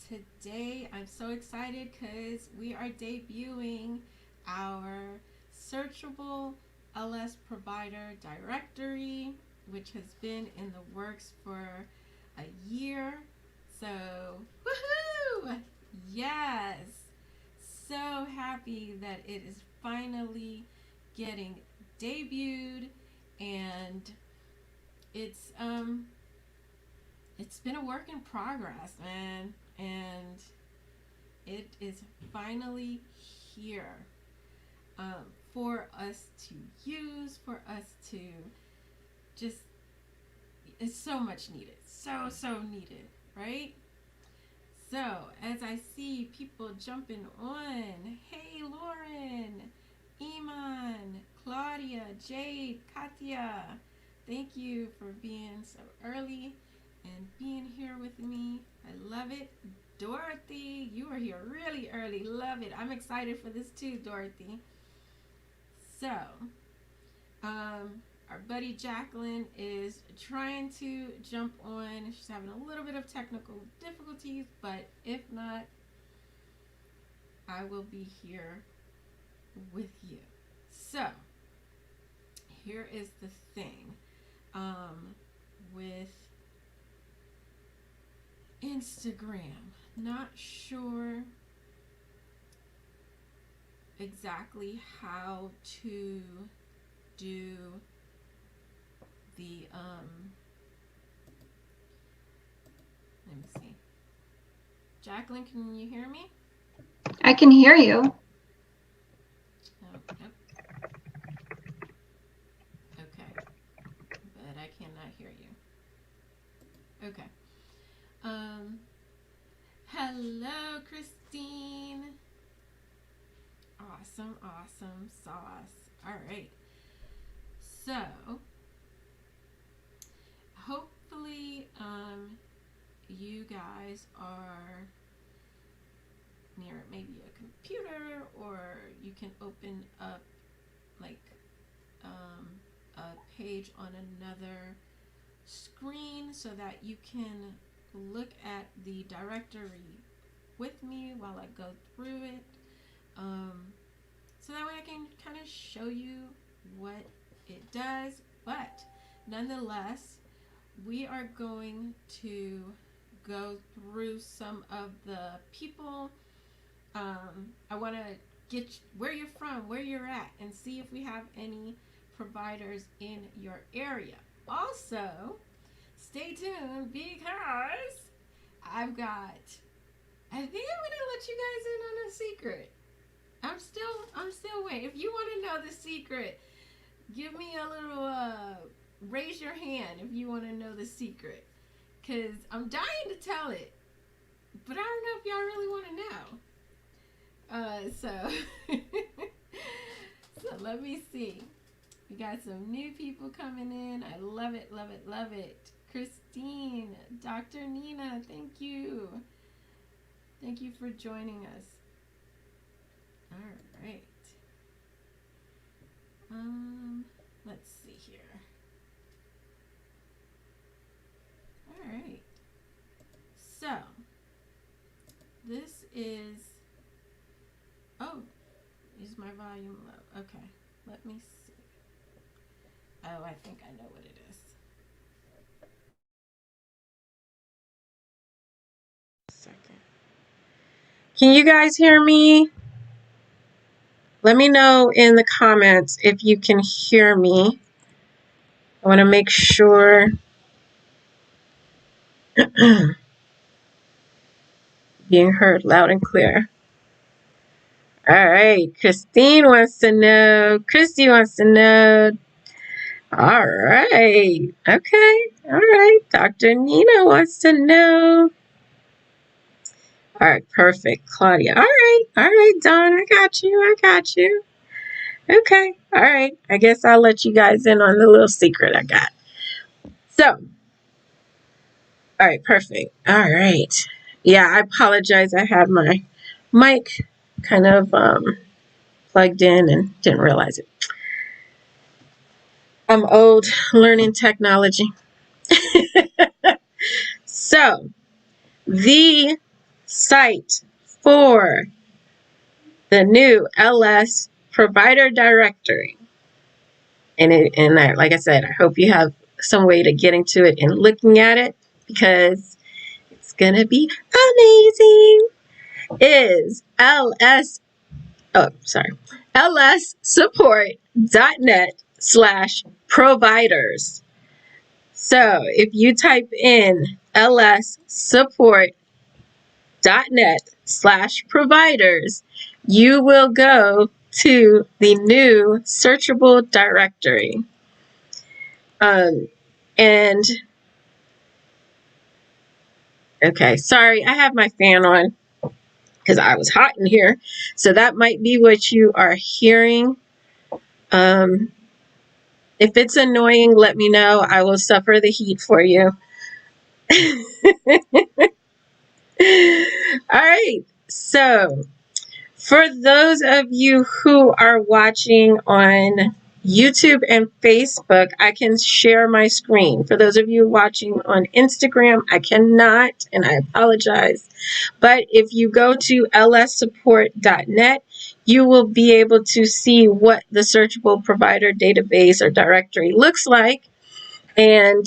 Today I'm so excited because we are debuting our Searchable LS Provider Directory, which has been in the works for a year. So, woohoo! Yes! So happy that it is finally getting debuted, and it's it's been a work in progress, man, and it is finally here, for us to use, for us to just, it's so much needed, so needed, right? So as I see people jumping on, hey Lauren, Iman, Claudia, Jade, Katya, thank you for being so early and being here with me. I love it. Dorothy, you are here really early. Love it. I'm excited for this too, Dorothy. So, our buddy Jacqueline is trying to jump on. She's having a little bit of technical difficulties, but if not, I will be here with you. So, here is the thing, with Instagram. Not sure exactly how to do the let me see. Jacqueline, can you hear me? I can hear you. Oh, nope. Okay, but I cannot hear you. Okay. Um, hello, Christine. Awesome, awesome sauce. All right. So, hopefully, you guys are near maybe a computer, or you can open up like a page on another screen so that you can look at the directory with me while I go through it. So that way I can kind of show you what it does. But nonetheless, we are going to go through some of the people. I want to get where you're from, where you're at, and see if we have any providers in your area. Also, stay tuned because I think I'm gonna let you guys in on a secret. I'm still waiting. If you want to know the secret, give me a little raise your hand if you want to know the secret, cause I'm dying to tell it, but I don't know if y'all really want to know. So so let me see. We got some new people coming in. I love it, love it, love it. Christine, Dr. Nina, thank you. Thank you for joining us. All right. Let's see here. All right. So, this is, oh, is my volume low? Okay. Let me see. Oh, I think I know what it is. Second. Can you guys hear me? Let me know in the comments if you can hear me. I want to make sure being heard loud and clear. All right. Christine wants to know. Christy wants to know. All right. Okay. All right. Dr. Nina wants to know. All right. Perfect. Claudia. All right. All right, Dawn. I got you. I got you. Okay. All right. I guess I'll let you guys in on the little secret I got. So, all right. Perfect. All right. Yeah, I apologize. I had my mic kind of plugged in and didn't realize it. I'm old, learning technology. So, the site for the new LS provider directory. Like I said, I hope you have some way to get into it and looking at it, because it's going to be amazing. Is lssupport.net/providers. So if you type in lssupport.net/providers, you will go to the new searchable directory. And okay, sorry, I have my fan on because I was hot in here. So that might be what you are hearing. If it's annoying, let me know. I will suffer the heat for you. All right. So for those of you who are watching on YouTube and Facebook, I can share my screen. For those of you watching on Instagram, I cannot, and I apologize. But if you go to lssupport.net, you will be able to see what the searchable provider database or directory looks like, and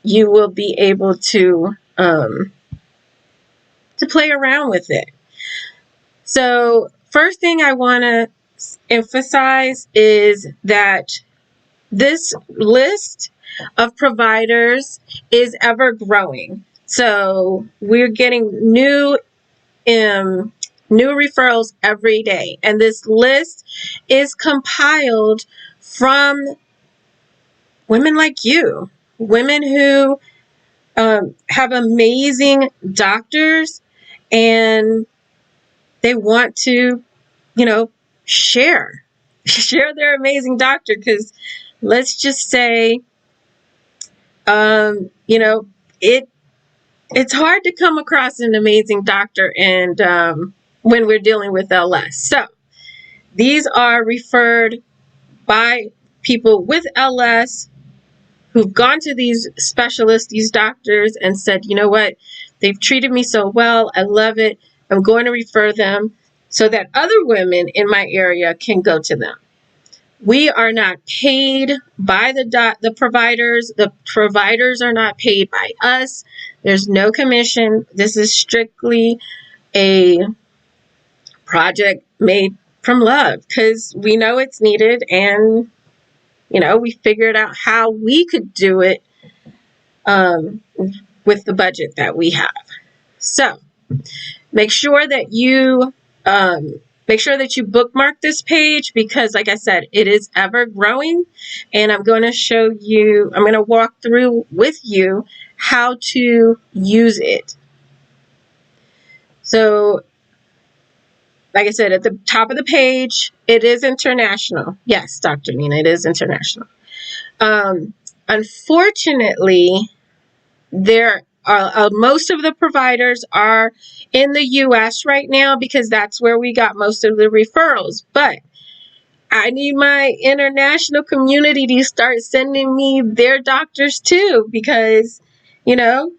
you will be able to play around with it. So first thing I want to emphasize is that this list of providers is ever growing. So we're getting new referrals every day, and this list is compiled from women like you, women who have amazing doctors, and they want to, share their amazing doctor, because let's just say, it's hard to come across an amazing doctor, and when we're dealing with LS. So these are referred by people with LS who've gone to these specialists, these doctors, and said, you know what, they've treated me so well, I love it, I'm going to refer them so that other women in my area can go to them. We are not paid by the providers. The providers are not paid by us. There's no commission. This is strictly a project made from love, because we know it's needed, and we figured out how we could do it with the budget that we have. So make sure that you bookmark this page, because like I said, it is ever growing, and I'm going to walk through with you how to use it. So like I said, at the top of the page, it is international. Yes, Dr. Nina, it is international. Unfortunately, there are most of the providers are in the U.S. right now, because that's where we got most of the referrals. But I need my international community to start sending me their doctors too, because the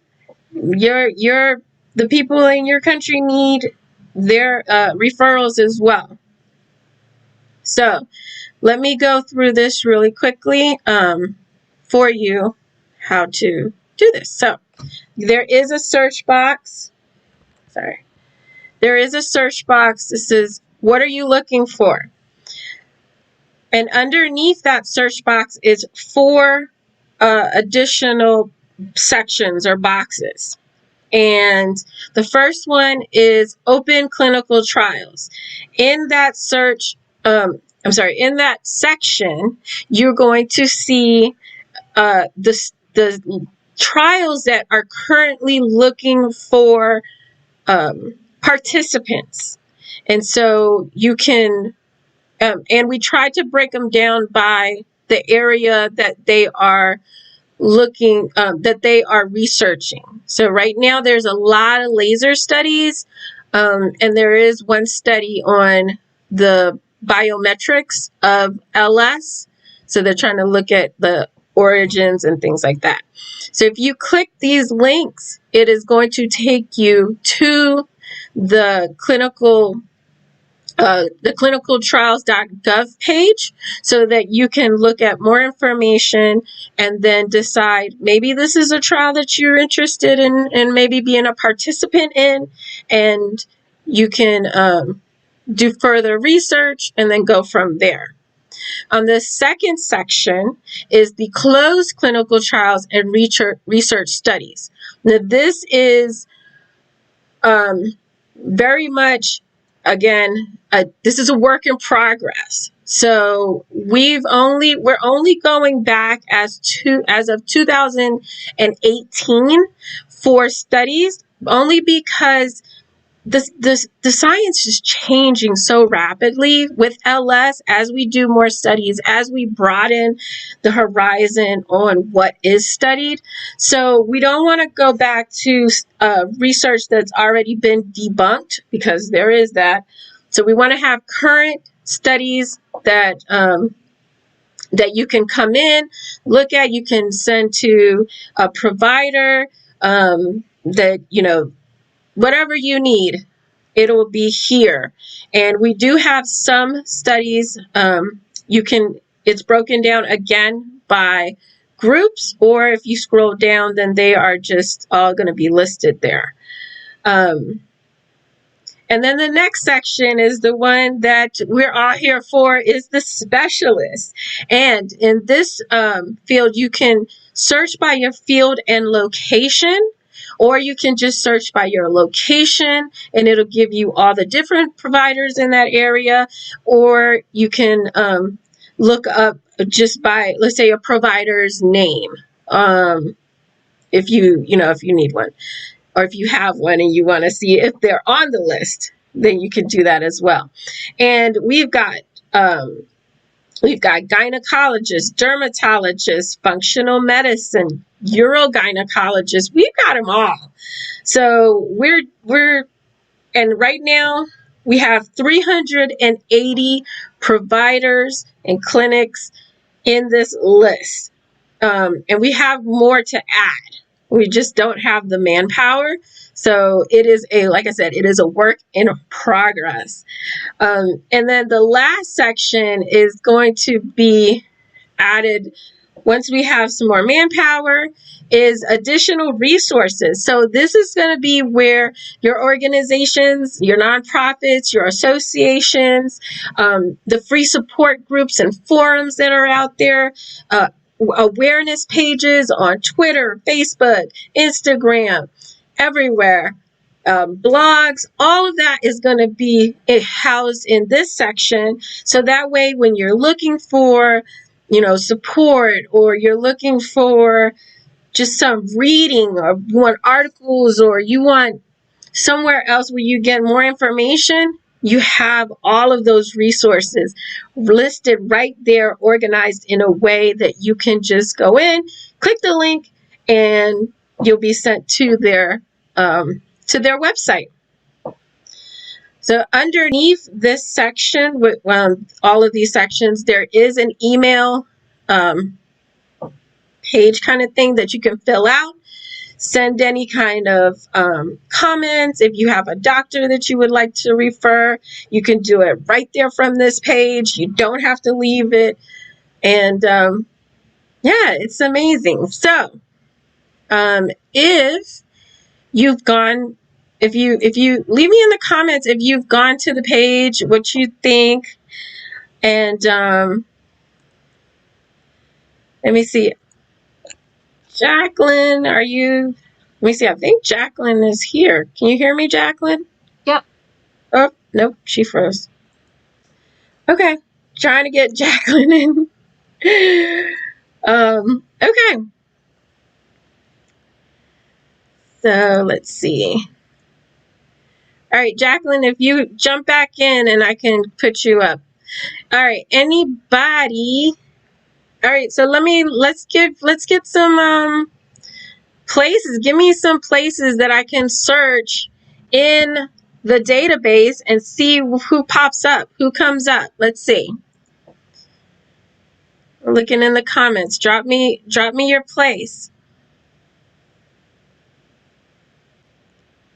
people in your country need their referrals as well. So let me go through this really quickly for you, how to do this. So there is a search box. There is a search box. This is, what are you looking for? And underneath that search box is 4 additional sections or boxes. And the first one is open clinical trials. In that in that section, you're going to see the trials that are currently looking for participants. And so you can, and we try to break them down by the area that they are looking, that they are researching. So right now there's a lot of laser studies, and there is one study on the biometrics of LS. So they're trying to look at the origins and things like that. So if you click these links, it is going to take you to the clinicaltrials.gov page so that you can look at more information and then decide maybe this is a trial that you're interested in and maybe being a participant in, and you can do further research and then go from there. The second section is the closed clinical trials and research studies. Now, this is very much, again, this is a work in progress. So we're only going back as of 2018 for studies, only because the science is changing so rapidly with LS as we do more studies, as we broaden the horizon on what is studied. So we don't want to go back to research that's already been debunked, because there is that. So we want to have current studies that that you can come in, look at, you can send to a provider that, whatever you need, it will be here. And we do have some studies. It's broken down again by groups, or if you scroll down, then they are just all going to be listed there. And then the next section is the one that we're all here for, is the specialist. And in this field, you can search by your field and location, or you can just search by your location and it'll give you all the different providers in that area. Or you can look up just by, let's say, a provider's name, if you need one. Or if you have one and you want to see if they're on the list, then you can do that as well. And we've got gynecologists, dermatologists, functional medicine, urogynecologists. We've got them all. So and right now we have 380 providers and clinics in this list. And we have more to add. We just don't have the manpower. So it is like I said, it is a work in progress. And then the last section is going to be added once we have some more manpower, is additional resources. So this is going to be where your organizations, your nonprofits, your associations, the free support groups and forums that are out there, awareness pages on Twitter, Facebook, Instagram, everywhere, blogs, all of that is going to be housed in this section. So that way, when you're looking for, support, or you're looking for just some reading, or you want articles, or you want somewhere else where you get more information, you have all of those resources listed right there, organized in a way that you can just go in, click the link, and you'll be sent to their website. So underneath this section, with all of these sections, there is an email page kind of thing that you can fill out. Send any kind of comments. If you have a doctor that you would like to refer, you can do it right there from this page. You don't have to leave it. And it's amazing. So if you leave me in the comments if you've gone to the page, what you think. And let me see. Jacqueline, let me see, I think Jacqueline is here. Can you hear me, Jacqueline? Yep. Oh, nope, she froze. Okay, trying to get Jacqueline in. Okay. So let's see. All right, Jacqueline, if you jump back in and I can put you up. All right, anybody? All right, so let's get some places. Give me some places that I can search in the database and see who pops up, who comes up. Let's see. Looking in the comments. Drop me your place.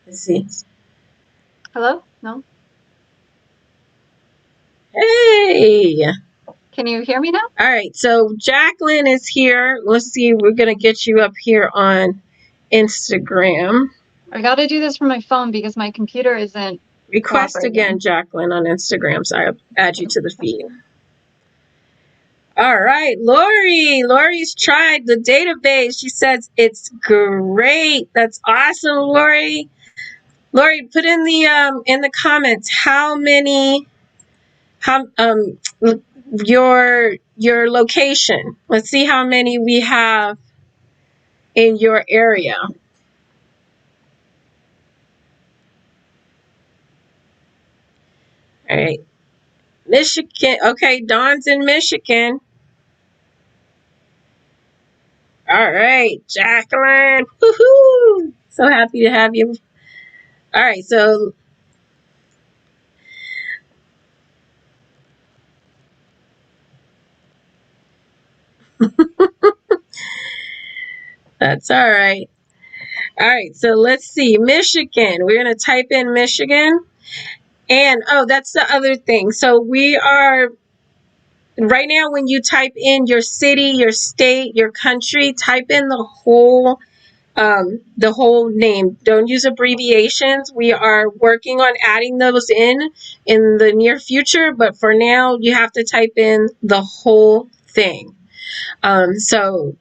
Let's see. Hello? No? Hey. Can you hear me now? All right. So Jacqueline is here. Let's see. We're going to get you up here on Instagram. I got to do this from my phone because my computer isn't Request cooperating. again, Jacqueline, on Instagram. So I'll add you to the feed. All right, Lori. Lori's tried the database. She says it's great. That's awesome, Lori. Lori, put in the comments how your location. Let's see how many we have in your area. All right. Michigan. Okay, Dawn's in Michigan. All right, Jacqueline. Woohoo! So happy to have you. All right, so that's all right. All right, so let's see. Michigan. We're going to type in Michigan. And oh, that's the other thing. So we are right now when you type in your city, your state, your country, type in the whole name. Don't use abbreviations. We are working on adding those in the near future, but for now you have to type in the whole thing. So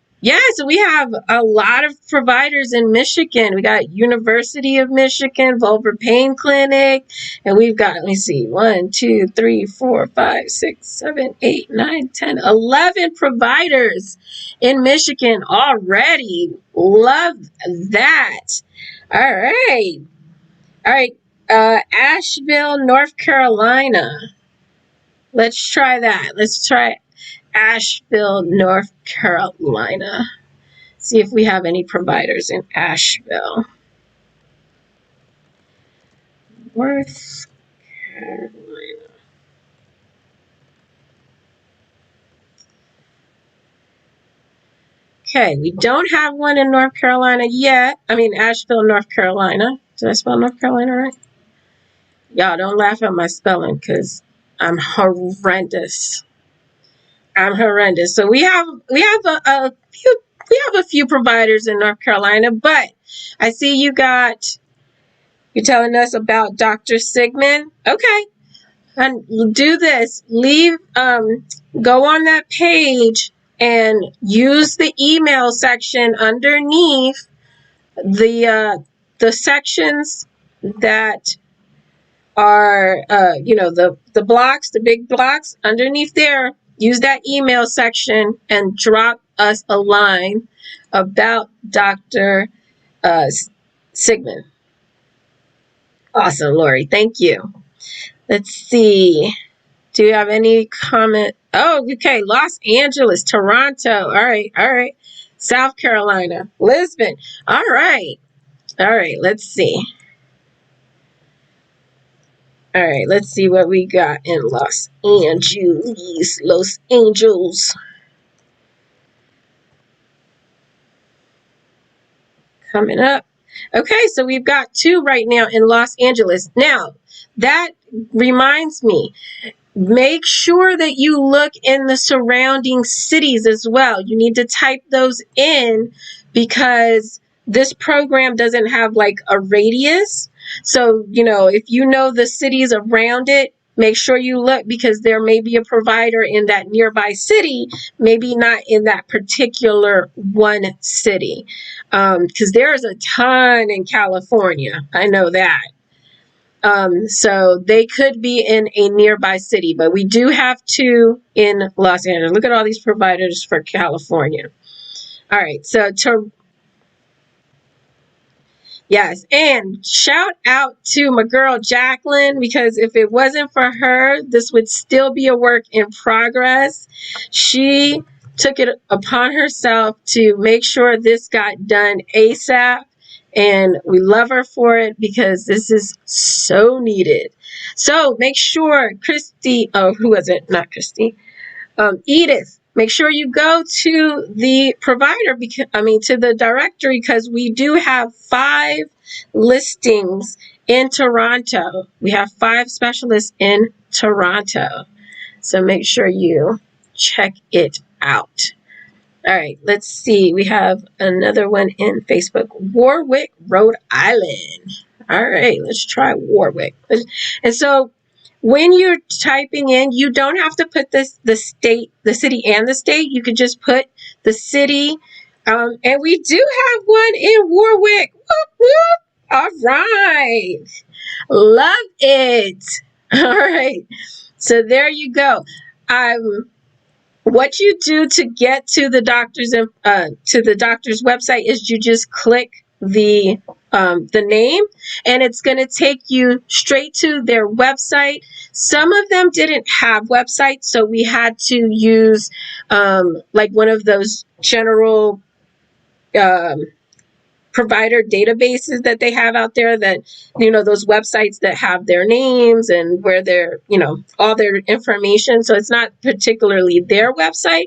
we have a lot of providers in Michigan. We got University of Michigan, Vulvar Pain Clinic, and we've got, let me see, 1, 2, 3, 4, 5, 6, 7, 8, 9, 10, 11 providers in Michigan already. Love that. All right. All right. Asheville, North Carolina. Let's try that. Let's try Asheville, North Carolina. See if we have any providers in Asheville. North Carolina. Okay, we don't have one in North Carolina yet. I mean, Asheville, North Carolina. Did I spell North Carolina right? Y'all don't laugh at my spelling because I'm horrendous. I'm horrendous. So we have a few providers in North Carolina, but I see you're telling us about Dr. Sigmund. Okay. And do this. Go on that page and use the email section underneath the sections that are the blocks, the big blocks underneath there. Use that email section and drop us a line about Dr. Sigmund. Awesome, Lori. Thank you. Let's see. Do you have any comment? Oh, okay. Los Angeles, Toronto. All right. South Carolina, Lisbon. All right. Let's see. All right, let's see what we got in Los Angeles. Coming up. Okay, so we've got 2 right now in Los Angeles. Now, that reminds me, make sure that you look in the surrounding cities as well. You need to type those in because this program doesn't have like a radius. So, if you know the cities around it, make sure you look because there may be a provider in that nearby city, maybe not in that particular one city. Because there's a ton in California. I know that. So they could be in a nearby city, but we do have 2 in Los Angeles. Look at all these providers for California. All right, so yes, and shout out to my girl Jacqueline, because if it wasn't for her, this would still be a work in progress. She took it upon herself to make sure this got done ASAP. And we love her for it because this is so needed. So make sure Edith, make sure you go to the provider, to the directory, because we do have 5 listings in Toronto. We have 5 specialists in Toronto. So make sure you check it out. All right, let's see. We have another one in Facebook. Warwick, Rhode Island. All right, let's try Warwick. And so when you're typing in, you don't have to put the state, the city and the state. You could just put the city. And we do have one in Warwick. Whoop, whoop. All right. Love it. All right. So there you go. What you do to get to the doctor's website is you just click the name, and it's going to take you straight to their website. Some of them didn't have websites, so we had to use like one of those general provider databases that they have out there, that, those websites that have their names and where their, all their information. So it's not particularly their website,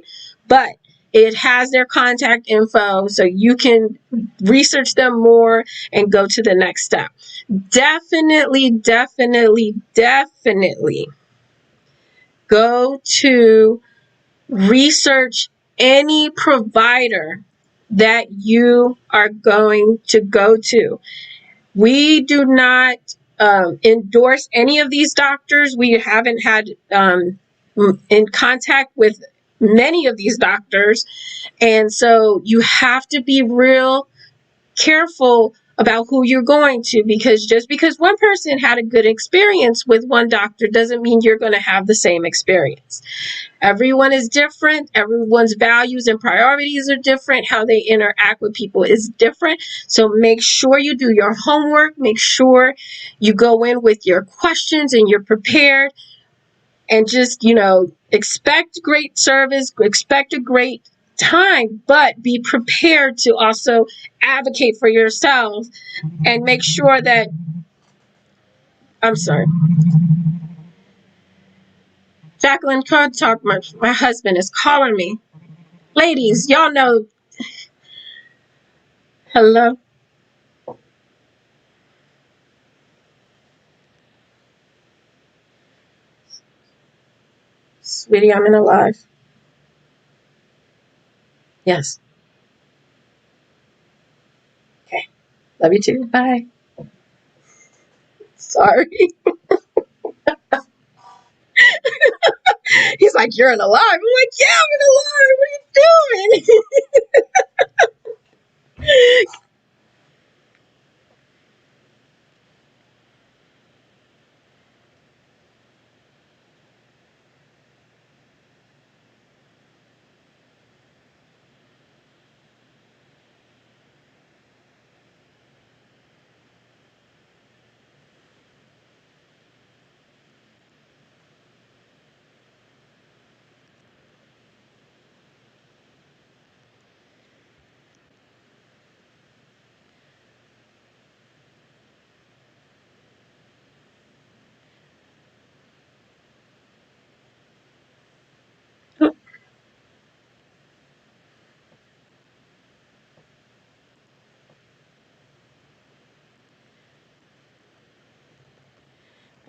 but it has their contact info, so you can research them more and go to the next step. Definitely go to research any provider that you are going to go to. We do not endorse any of these doctors. We haven't had in contact with many of these doctors. And so you have to be real careful about who you're going to, because just because one person had a good experience with one doctor doesn't mean you're going to have the same experience. Everyone is different. Everyone's values and priorities are different. How they interact with people is different. So make sure you do your homework. Make sure you go in with your questions and you're prepared. And just, expect great service, expect a great time, but be prepared to also advocate for yourself and make sure that, I'm sorry. Jacqueline, can't talk much. My husband is calling me. Ladies, y'all know. Hello? Sweetie, I'm in a live. Yes. Okay. Love you too. Bye. Sorry. He's like, you're in a live. I'm like, yeah, I'm in a live. What are you doing?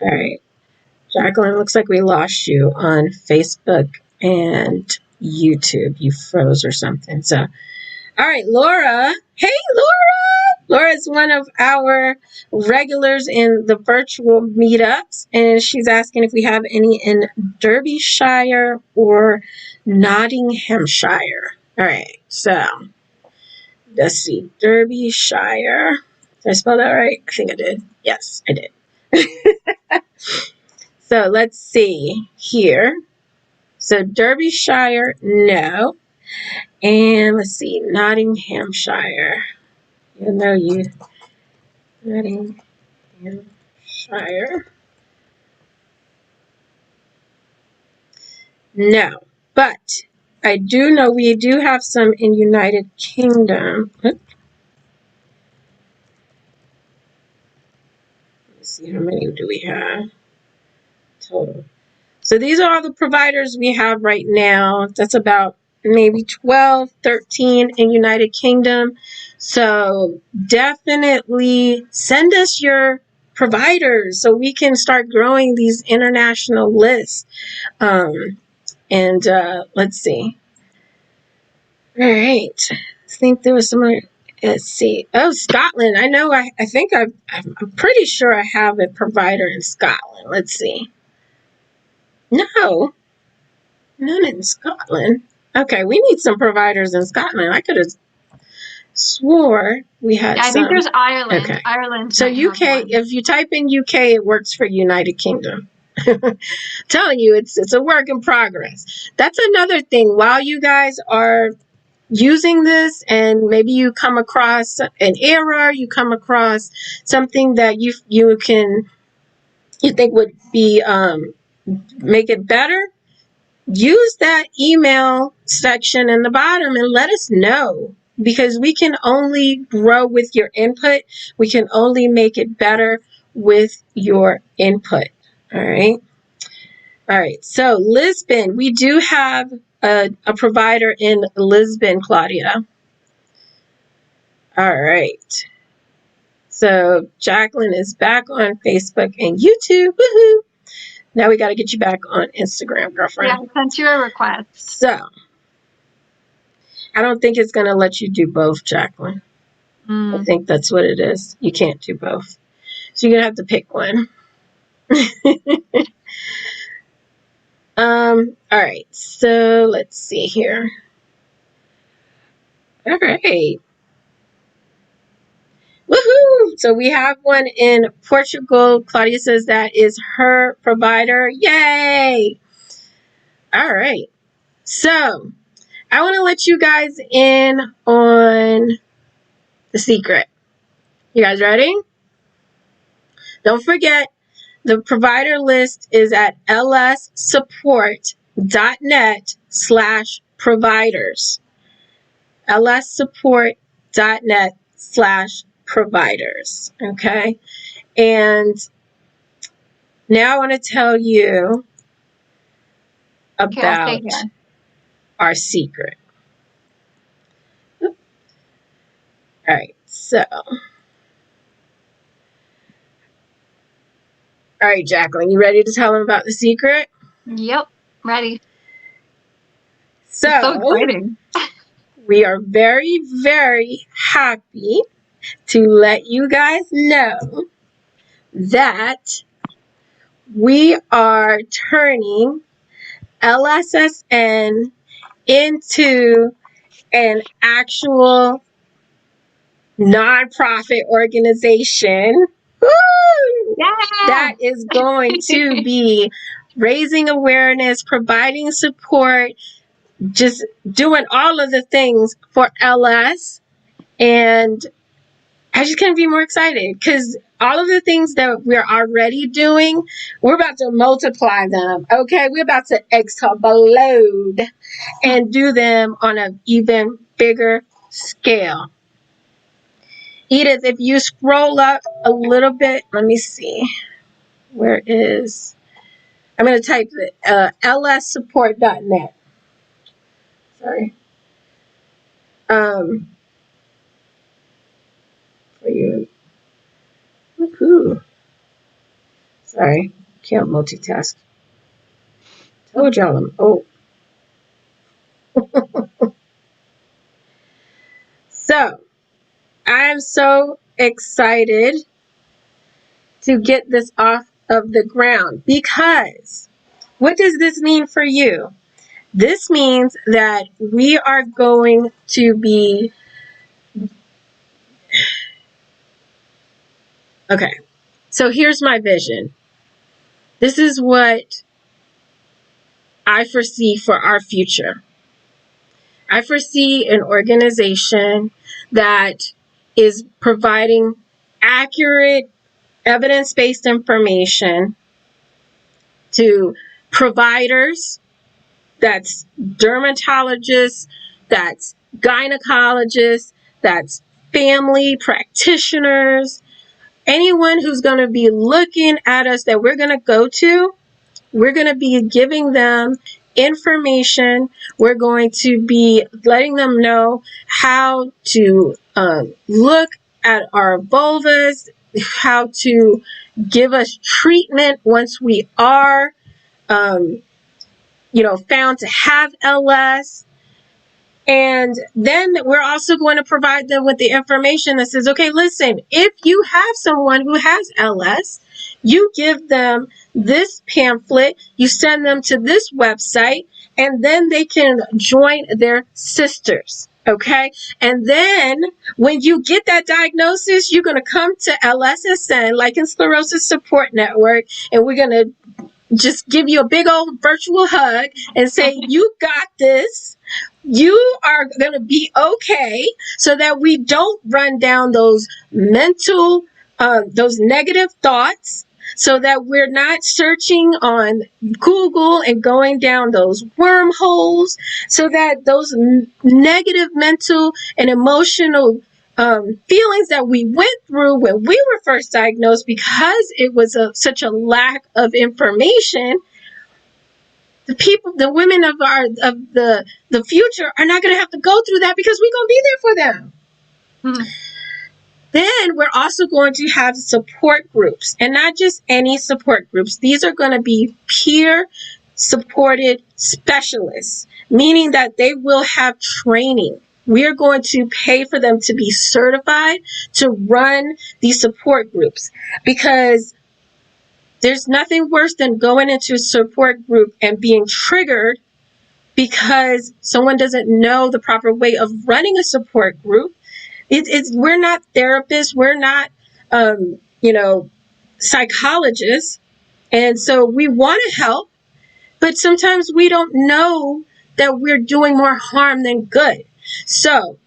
All right. Jacqueline, looks like we lost you on Facebook and YouTube. You froze or something. So, all right, Laura. Hey, Laura. Laura is one of our regulars in the virtual meetups, and she's asking if we have any in Derbyshire or Nottinghamshire. All right, so let's see. Derbyshire. Did I spell that right? I think I did. Yes, I did. So let's see here. So Derbyshire, no. And let's see, Nottinghamshire. Even though you, Nottinghamshire. No. But I do know we do have some in United Kingdom. Let's see, how many do we have total? So So these are all the providers we have right now. That's about maybe 12, 13 in United Kingdom. So definitely send us your providers so we can start growing these international lists. Let's see. All right. I think there was some. Let's see. Oh, Scotland. I know. I think I'm pretty sure I have a provider in Scotland. Let's see. No, none in Scotland. Okay, we need some providers in Scotland. I could have swore we had Yeah, I some. think there's Ireland. Okay. Ireland. So UK, if you type in UK, it works for United Kingdom. Telling you, it's a work in progress. That's another thing. While you guys are using this, and maybe you come across an error, you come across something that you think would be make it better, use that email section in the bottom and let us know, because we can only grow with your input. We can only make it better with your input. All right. So Lisbon, we do have a provider in Lisbon, Claudia. All right. So Jacqueline is back on Facebook and YouTube. Woohoo! Now we got to get you back on Instagram, girlfriend. Yeah, I sent you a request. So I don't think it's going to let you do both, Jacqueline. I think that's what it is. You can't do both. So you're going to have to pick one. All right. So let's see here. All right. Woohoo! So we have one in Portugal. Claudia says that is her provider. Yay! All right. So I want to let you guys in on the secret. You guys ready? Don't forget, the provider list is at lssupport.net/providers. lssupport.net/providers. Okay? And now I want to tell you about our secret. All right, so. All right, Jacqueline, you ready to tell them about the secret? Yep, ready. So exciting. We are very, very happy to let you guys know that we are turning LSSN into an actual nonprofit organization. Woo! Yeah! That is going to be raising awareness, providing support, just doing all of the things for LS. And I just can't be more excited, because all of the things that we're already doing, we're about to multiply them. Okay, we're about to explode and do them on an even bigger scale. Edith, if you scroll up a little bit, let me see. Where is, I'm going to type it, lssupport.net. Sorry. For you. Woohoo. Sorry, can't multitask. Told y'all I'm old. So, I'm so excited to get this off of the ground, because what does this mean for you? This means that we are going to be, okay, so here's my vision. This is what I foresee for our future. I foresee an organization that is providing accurate, evidence-based information to providers, that's dermatologists, that's gynecologists, that's family practitioners, anyone who's going to be looking at us that we're going to go to We're going to be giving them information. We're going to be letting them know how to look at our vulvas, how to give us treatment once we are, found to have LS. And then we're also going to provide them with the information that says, okay, listen, if you have someone who has LS, you give them this pamphlet, you send them to this website, and then they can join their sisters. Okay. And then when you get that diagnosis, you're going to come to LSSN, Lichen Sclerosis Support Network, and we're going to just give you a big old virtual hug and say, you got this. You are going to be okay, so that we don't run down those mental, those negative thoughts, so that we're not searching on Google and going down those wormholes, so that those negative mental and emotional feelings that we went through when we were first diagnosed, because it was such a lack of information, the women of the future are not going to have to go through that, because we're going to be there for them. Hmm. Then we're also going to have support groups, and not just any support groups. These are going to be peer supported specialists, meaning that they will have training. We are going to pay for them to be certified to run these support groups, because there's nothing worse than going into a support group and being triggered because someone doesn't know the proper way of running a support group. We're not therapists. We're not, psychologists. And so we want to help, but sometimes we don't know that we're doing more harm than good. So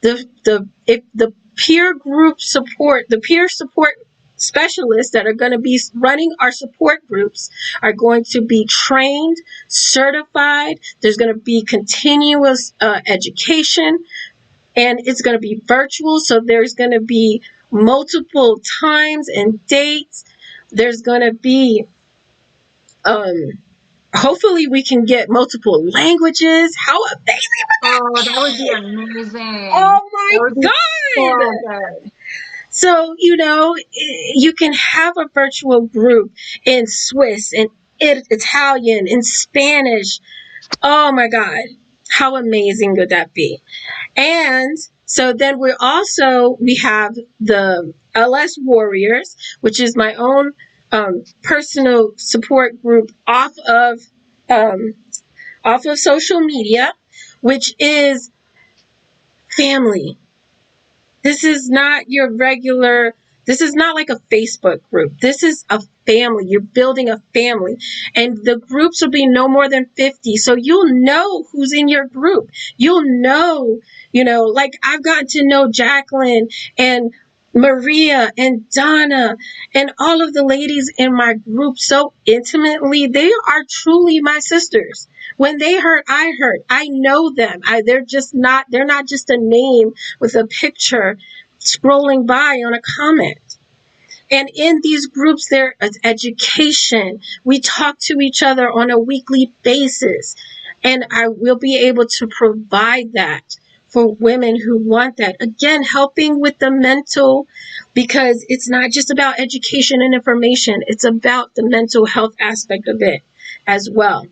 if the peer group support, the peer support specialists that are going to be running our support groups are going to be trained, certified. There's going to be continuous education, and it's going to be virtual. So there's going to be multiple times and dates. There's going to be, hopefully we can get multiple languages. How amazing would that would be amazing. Oh my God. So good. So, you can have a virtual group in Swiss, in Italian, in Spanish. Oh my God. How amazing would that be? And so then we have the LS Warriors, which is my own personal support group off of social media, which is family. This is not this is not like a Facebook group. This is a family. You're building a family. And the groups will be no more than 50. So you'll know who's in your group. You'll know, like I've gotten to know Jacqueline and Maria and Donna and all of the ladies in my group so intimately. They are truly my sisters. When they hurt, I hurt. I know them. They're not just a name with a picture scrolling by on a comment. And in these groups, there is education. We talk to each other on a weekly basis. And I will be able to provide that for women who want that. Again, helping with the mental, because it's not just about education and information. It's about the mental health aspect of it as well.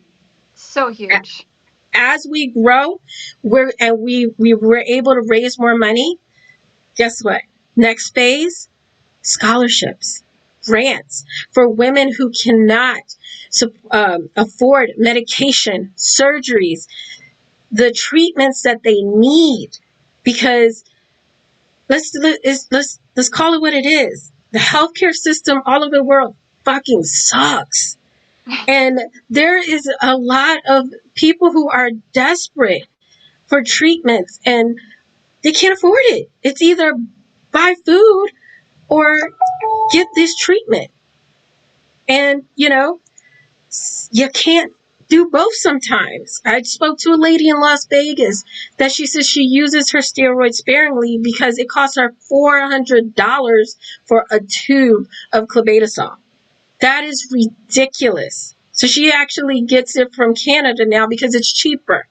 So huge. As we grow, we were able to raise more money. Guess what? Next phase, scholarships, grants for women who cannot afford medication, surgeries, the treatments that they need. Because let's call it what it is. The healthcare system all over the world fucking sucks. And there is a lot of people who are desperate for treatments and they can't afford it. It's either buy food or get this treatment. And, you can't do both sometimes. I spoke to a lady in Las Vegas that she says she uses her steroids sparingly because it costs her $400 for a tube of clobetasol. That is ridiculous. So she actually gets it from Canada now because it's cheaper.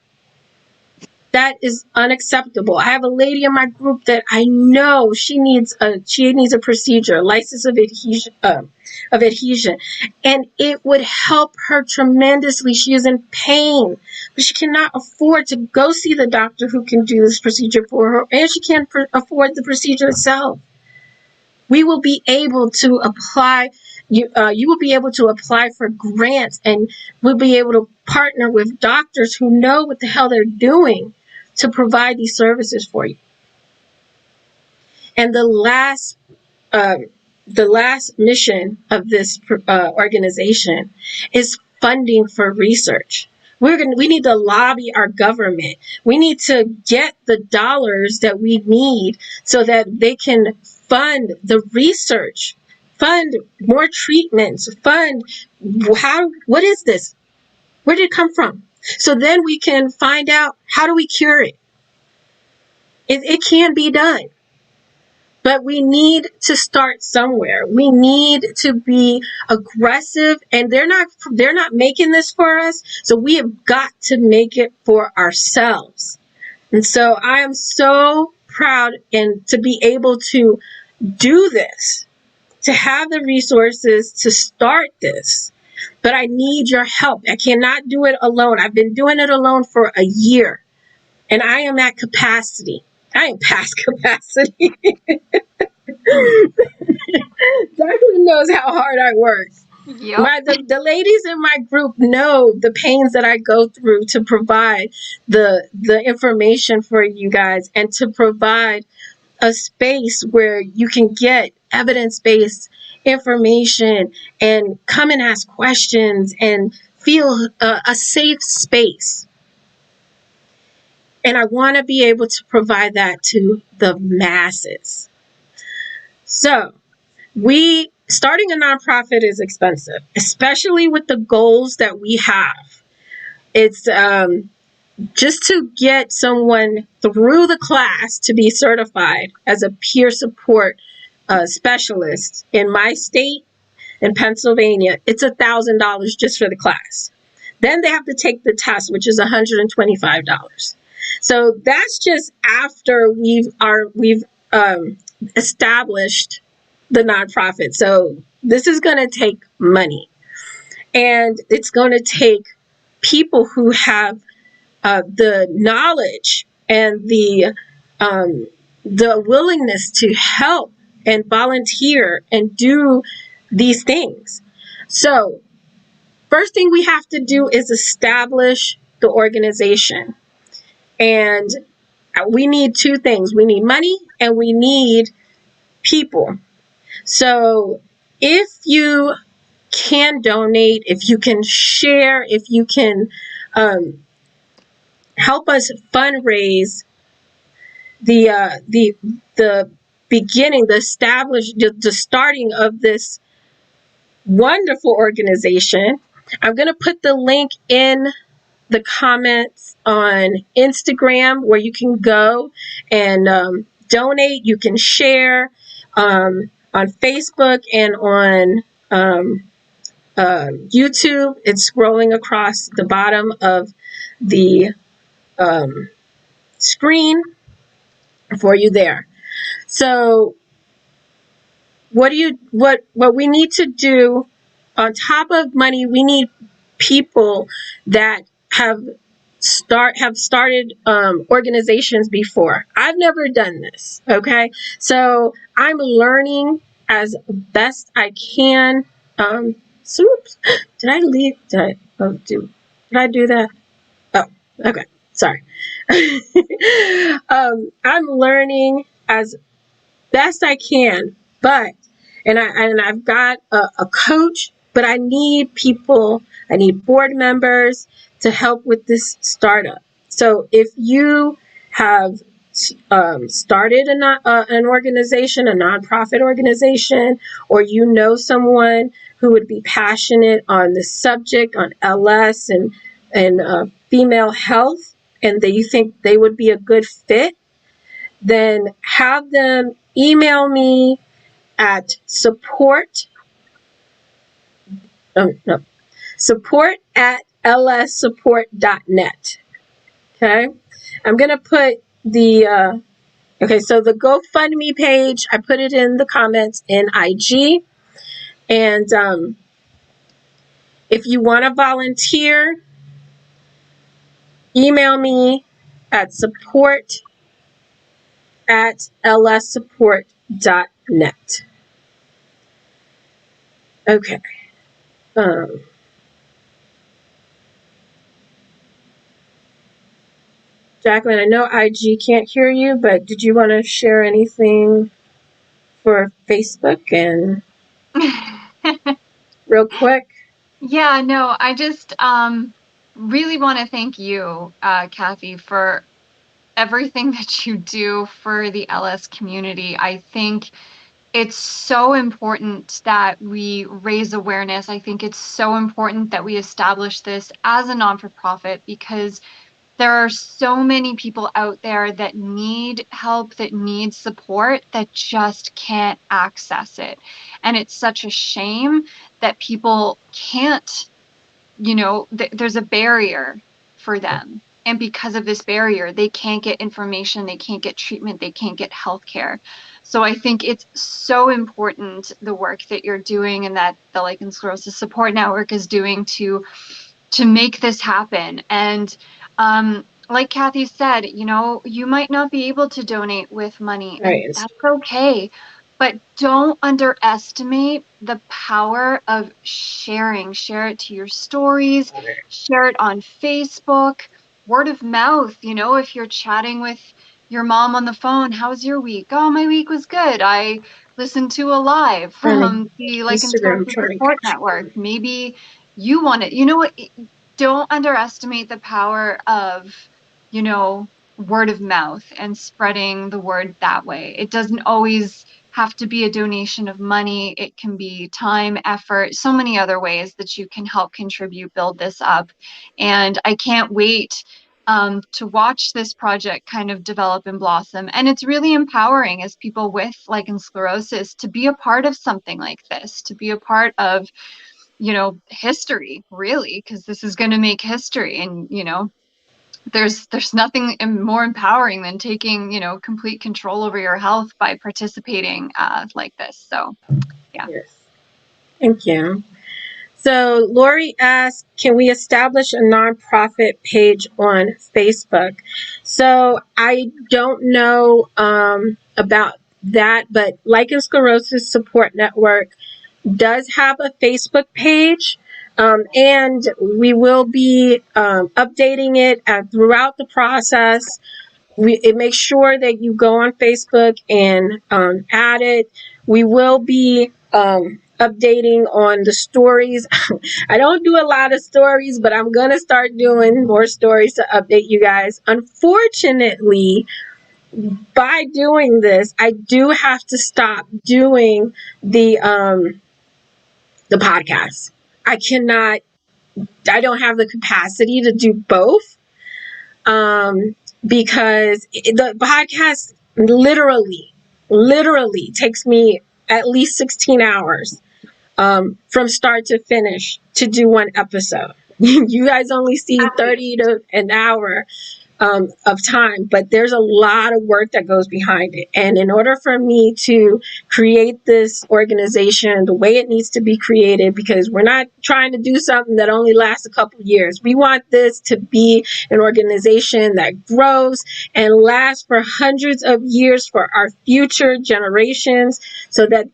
That is unacceptable. I have a lady in my group that I know she needs a procedure, license of adhesion, and it would help her tremendously. She is in pain, but she cannot afford to go see the doctor who can do this procedure for her, and she can't afford the procedure itself. We will be able to apply. You will be able to apply for grants, and we'll be able to partner with doctors who know what the hell they're doing to provide these services for you. And uh, the last mission of this organization is funding for research. We need to lobby our government. We need to get the dollars that we need so that they can fund the research, fund more treatments, fund what is this? Where did it come from? So then we can find out, how do we cure it? It can be done. But we need to start somewhere. We need to be aggressive, and they're not making this for us. So we have got to make it for ourselves. And so I am so proud and to be able to do this, to have the resources to start this. But I need your help. I cannot do it alone. I've been doing it alone for a year, and I am at capacity. I am past capacity. Jacqueline knows how hard I work. Yep. The ladies in my group know the pains that I go through to provide the information for you guys, and to provide a space where you can get evidence-based information and come and ask questions and feel a safe space. And I want to be able to provide that to the masses. So starting a nonprofit is expensive, especially with the goals that we have. It's just to get someone through the class to be certified as a peer support specialist in my state, in Pennsylvania. It's $1,000 just for the class. Then they have to take the test, which is $125. So that's just after we've established the nonprofit. So this is going to take money, and it's going to take people who have the knowledge and the willingness to help and volunteer and do these things. So first thing we have to do is establish the organization. And we need two things. We need money and we need people. So if you can donate, if you can share, if you can help us fundraise the beginning, the starting of this wonderful organization. I'm going to put the link in the comments on Instagram where you can go and donate. You can share on Facebook and on YouTube. It's scrolling across the bottom of the screen for you there. So what we need to do on top of money, we need people that have started organizations before. I've never done this, okay? So I'm learning as best I can. Oops, did I leave? Did I do that? Oh, okay. Sorry. I'm learning as best I can, but I've got a coach, but I need people. I need board members to help with this startup. So if you have started an organization, a nonprofit organization, or you know someone who would be passionate on the subject, on LS and female health, and that you think they would be a good fit, then have them email me at support. Oh, no. support@lssupport.net. Okay. I'm going to put the, okay, so the GoFundMe page, I put it in the comments in IG. And if you want to volunteer, email me at support@lssupport.net. Okay. Jacqueline, I know IG can't hear you, but did you want to share anything for Facebook and real quick? Yeah, no, I just really want to thank you, Kathy, for everything that you do for the LS community. I think it's so important that we raise awareness. I think it's so important that we establish this as a non-for-profit because there are so many people out there that need help, that need support, that just can't access it. And it's such a shame that people can't, there's a barrier for them. And because of this barrier, they can't get information, they can't get treatment, they can't get healthcare. So I think it's so important the work that you're doing and that the Lichen Sclerosis Support Network is doing to make this happen. And like Kathy said, you might not be able to donate with money, and Right. that's okay. But don't underestimate the power of sharing. Share it to your stories, share it on Facebook, word of mouth. If you're chatting with your mom on the phone, how's your week? Oh, my week was good. I listened to a live from the Lichen Instagram Sclerosis trying to Support Network. Maybe you want it. You know what? Don't underestimate the power of, word of mouth and spreading the word that way. It doesn't always have to be a donation of money. It can be time, effort, so many other ways that you can help contribute, build this up. And I can't wait to watch this project kind of develop and blossom. And it's really empowering as people with lichen sclerosis to be a part of something like this, to be a part of history, really, because this is going to make history. And there's nothing more empowering than taking complete control over your health by participating like this. So yeah. Yes. Thank you. So Lori asked, can we establish a nonprofit page on Facebook? So I don't know about that, but Lichen Sclerosis Support Network does have a Facebook page. And we will be updating it throughout the process. It makes sure that you go on Facebook and add it. We will be updating on the stories. I don't do a lot of stories, but I'm going to start doing more stories to update you guys. Unfortunately, by doing this, I do have to stop doing the podcast. I don't have the capacity to do both because the podcast literally takes me at least 16 hours from start to finish to do one episode. You guys only see 30 to an hour of time, but there's a lot of work that goes behind it. And in order for me to create this organization the way it needs to be created, because we're not trying to do something that only lasts a couple years. We want this to be an organization that grows and lasts for hundreds of years for our future generations, so that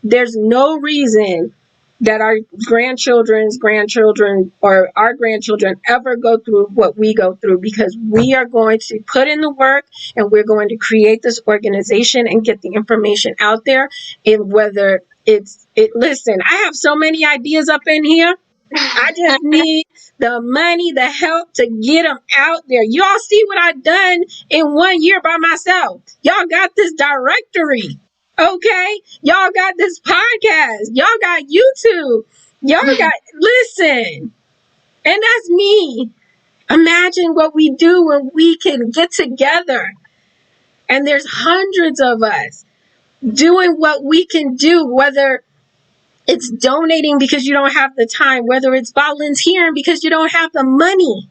there's no reason that our grandchildren's grandchildren or our grandchildren ever go through what we go through, because we are going to put in the work and we're going to create this organization and get the information out there. And whether listen, I have so many ideas up in here. I just need the money, the help to get them out there. Y'all see what I've done in 1 year by myself. Y'all got this directory. Okay? Y'all got this podcast. Y'all got YouTube. Y'all got, listen. And that's me. Imagine what we do when we can get together. And there's hundreds of us doing what we can do, whether It's donating because you don't have the time, whether it's volunteering because you don't have the money.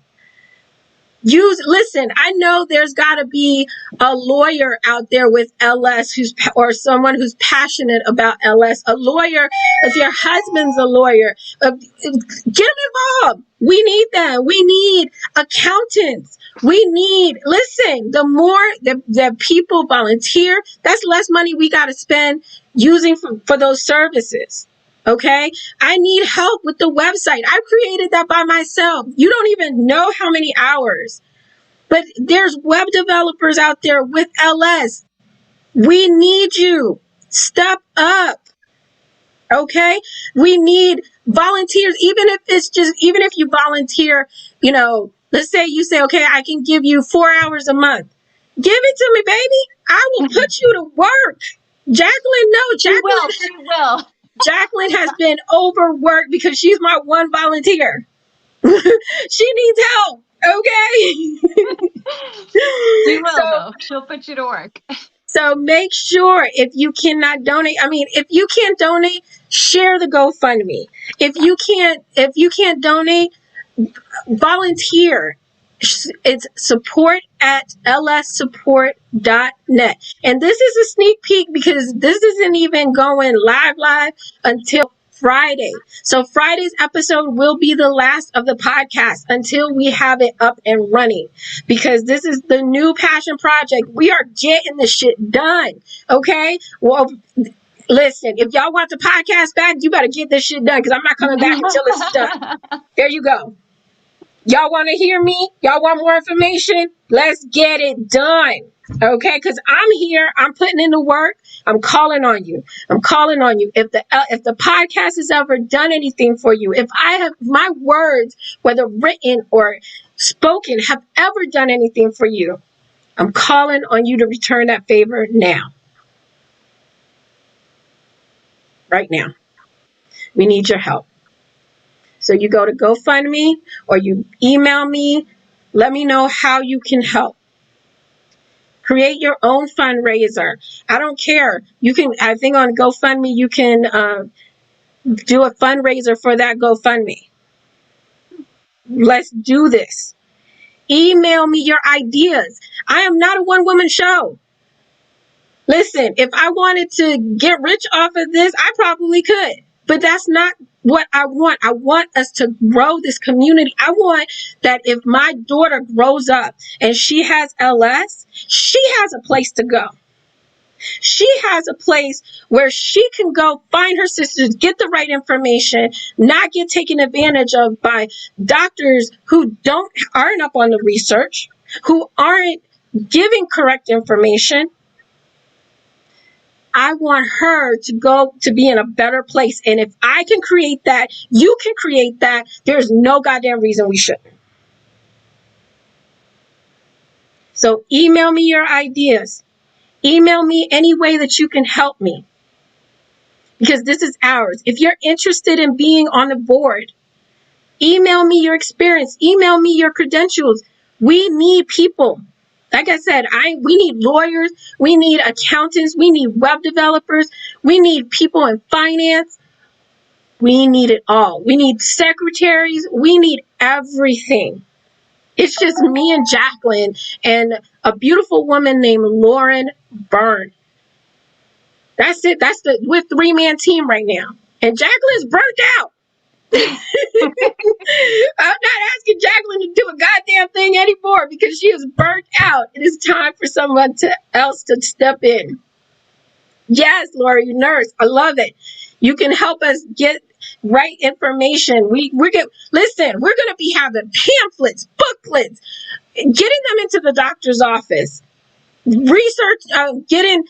Listen, I know there's got to be a lawyer out there with LS or someone who's passionate about LS. A lawyer, if your husband's a lawyer, get them involved. We need them. We need accountants. Listen, the more that people volunteer, that's less money we got to spend using for those services. Okay, I need help with the website. I created that by myself. You don't even know how many hours. But there's web developers out there with LS. We need you. Step up. Okay? We need volunteers. Even if you volunteer, let's say you say, okay, I can give you 4 hours a month. Give it to me, baby. I will put you to work. Jacqueline, She will. Jacqueline has been overworked because she's my one volunteer. She needs help. Okay. She will, though. She'll put you to work. So make sure if you cannot donate, if you can't donate, share the GoFundMe. If you can't donate, volunteer. It's support@lssupport.net. And this is a sneak peek because this isn't even going live until Friday. So Friday's episode will be the last of the podcast until we have it up and running, because this is the new passion project. We are getting this shit done. Okay? Well, listen, if y'all want the podcast back, you better get this shit done, because I'm not coming back until it's done. There you go. Y'all want to hear me? Y'all want more information? Let's get it done. Okay? Because I'm here. I'm putting in the work. I'm calling on you. If the podcast has ever done anything for you, if my words, whether written or spoken, have ever done anything for you, I'm calling on you to return that favor now. Right now. We need your help. So you go to GoFundMe or you email me. Let me know how you can help. Create your own fundraiser. I don't care. I think on GoFundMe, you can do a fundraiser for that GoFundMe. Let's do this. Email me your ideas. I am not a one-woman show. Listen, if I wanted to get rich off of this, I probably could. But that's not what I want. I want us to grow this community. I want that if my daughter grows up and she has LS, she has a place to go. She has a place where she can go find her sisters, get the right information, not get taken advantage of by doctors who aren't up on the research, who aren't giving correct information. I want her to go to be in a better place. And if I can create that, you can create that. There's no goddamn reason we shouldn't. So email me your ideas. Email me any way that you can help me, because this is ours. If you're interested in being on the board, email me your experience. Email me your credentials. We need people. Like I said, we need lawyers, we need accountants, we need web developers, we need people in finance. We need it all. We need secretaries. We need everything. It's just me and Jacqueline and a beautiful woman named Lauren Byrne. That's it. We're 3-man team right now. And Jacqueline's burnt out. I'm not asking Jacqueline to do a goddamn thing anymore because she is burnt out. It is time for someone else to step in. Yes, Laura, you nurse. I love it. You can help us get right information. We're going to be having pamphlets, booklets, getting them into the doctor's office. Research, getting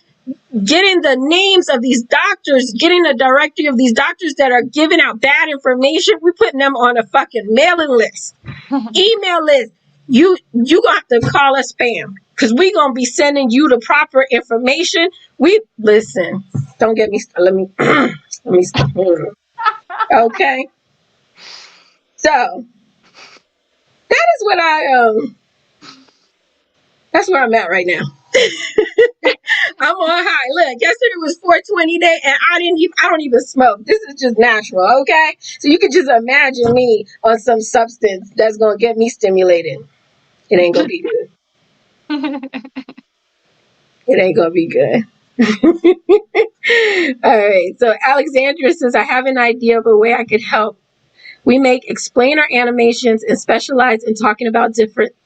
the names of these doctors, getting a directory of these doctors that are giving out bad information. We're putting them on a fucking mailing list, email list. You gonna have to call us spam, because we're gonna be sending you the proper information. Listen, don't get me. Let me stop. Okay. So that is what that's where I'm at right now. I'm on high. Look, yesterday was 14 20 days, and I don't even smoke. This is just natural, okay? So you can just imagine me on some substance that's gonna get me stimulated. It ain't gonna be good. It ain't gonna be good. All right. So Alexandra says, I have an idea of a way I could help. We make explainer animations and specialize in talking about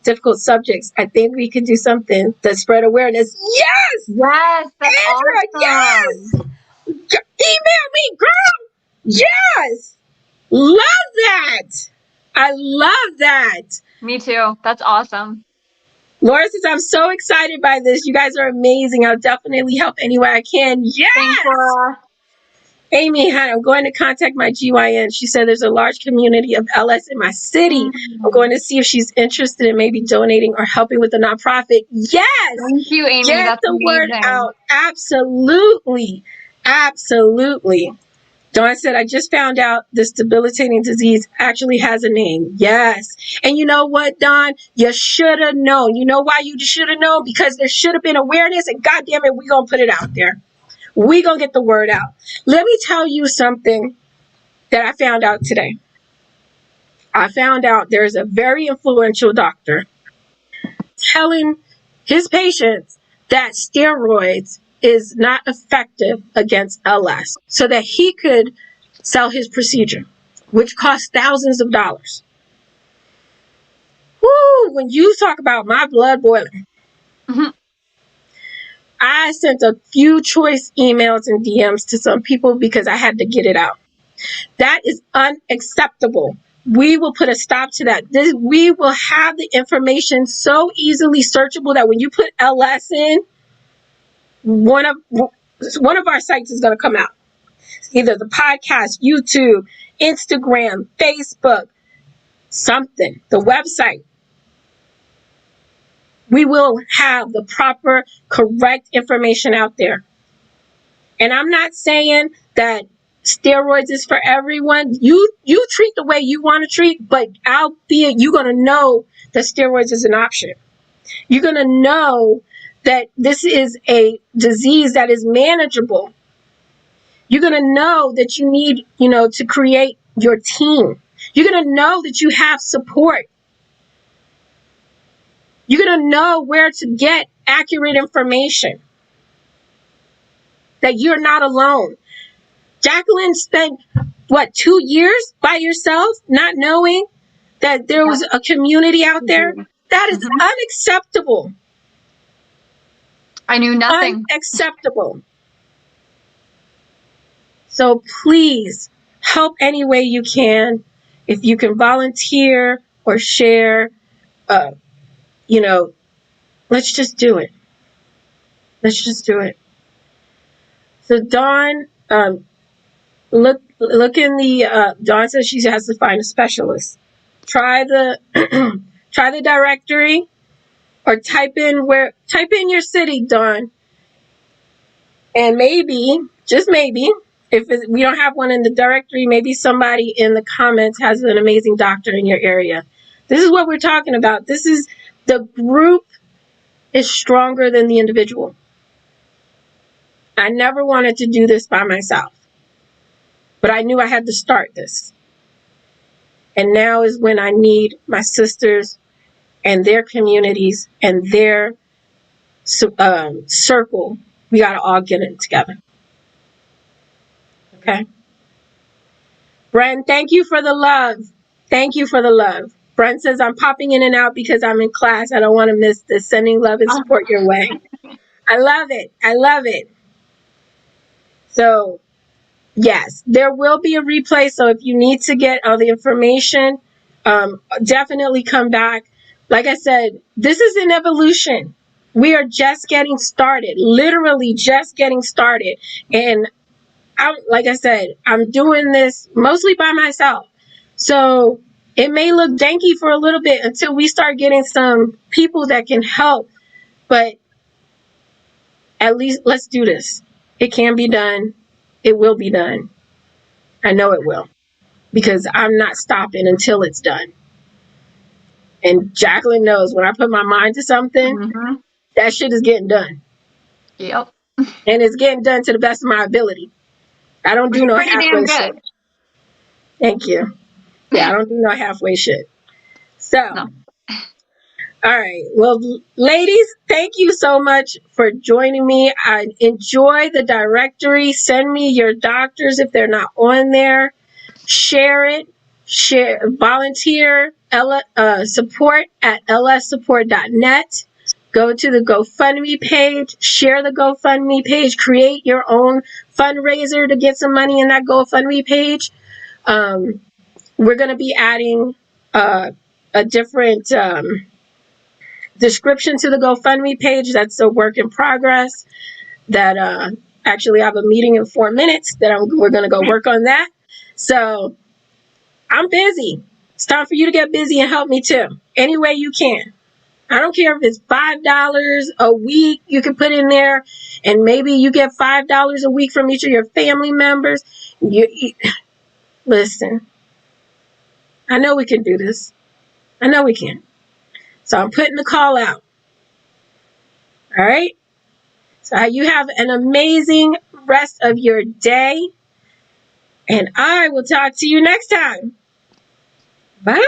difficult subjects. I think we could do something to spread awareness. Yes! Yes, that's Andrea, yes! awesome. Email me, girl! Yes! Love that! I love that. Me too. That's awesome. Laura says, I'm so excited by this. You guys are amazing. I'll definitely help any way I can. Yes! Thanks, Laura. Amy, hi, I'm going to contact my GYN. She said there's a large community of LS in my city. I'm going to see if she's interested in maybe donating or helping with the nonprofit. Yes! Thank you, Amy. Get That's the word amazing. out. Absolutely. Absolutely. Dawn said, I just found out this debilitating disease actually has a name. Yes. And you know what, Dawn? You should have known. You know why you should have known? Because there should have been awareness, and goddamn it, we're going to put it out there. We're going to get the word out. Let me tell you something that I found out today. I found out there's a very influential doctor telling his patients that steroids is not effective against LS so that he could sell his procedure, which costs thousands of dollars. Woo, when you talk about my blood boiling, I sent a few choice emails and DMs to some people because I had to get it out. That is unacceptable. We will put a stop to that. We will have the information so easily searchable that when you put LS in, one of our sites is going to come out. Either the podcast, YouTube, Instagram, Facebook, something, the website. We will have the proper, correct information out there. And I'm not saying that steroids is for everyone. You treat the way you want to treat, but albeit you're going to know that steroids is an option. You're going to know that this is a disease that is manageable. You're going to know that you need, to create your team. You're going to know that you have support. You're going to know where to get accurate information. That you're not alone. Jacqueline spent, 2 years by yourself, not knowing that there was a community out there? That is unacceptable. I knew nothing. Unacceptable. So please help any way you can. If you can volunteer or share, let's just do it. Let's just do it. So Dawn, look in the, Dawn says she has to find a specialist. Try the directory or type in your city, Dawn. And maybe, just maybe, if we don't have one in the directory, maybe somebody in the comments has an amazing doctor in your area. This is what we're talking about. This is, the group is stronger than the individual. I never wanted to do this by myself, but I knew I had to start this. And now is when I need my sisters and their communities and their circle. We got to all get it together. Okay. Brent, thank you for the love. Thank you for the love. Brent says, I'm popping in and out because I'm in class. I don't want to miss this. Sending love and support your way. I love it. I love it. So, yes, there will be a replay. So if you need to get all the information, definitely come back. Like I said, this is an evolution. We are just getting started, literally just getting started. And like I said, I'm doing this mostly by myself. So it may look danky for a little bit until we start getting some people that can help. But at least let's do this. It can be done. It will be done. I know it will. Because I'm not stopping until it's done. And Jacqueline knows when I put my mind to something, that shit is getting done. Yep. and it's getting done to the best of my ability. I don't Which do is no pretty damn halfway good. shit. Thank you. Yeah, I don't do no halfway shit. So, No. all right. Well, ladies, thank you so much for joining me. I enjoy the directory. Send me your doctors if they're not on there. Share it. Share. Volunteer. Support at lssupport.net. Go to the GoFundMe page. Share the GoFundMe page. Create your own fundraiser to get some money in that GoFundMe page. We're going to be adding a different description to the GoFundMe page. That's a work in progress. That actually I have a meeting in 4 minutes that we're going to go work on that. So I'm busy. It's time for you to get busy and help me too. Any way you can. I don't care if it's $5 a week you can put in there, and maybe you get $5 a week from each of your family members. Listen, I know we can do this. I know we can. So I'm putting the call out. All right. So you have an amazing rest of your day. And I will talk to you next time. Bye.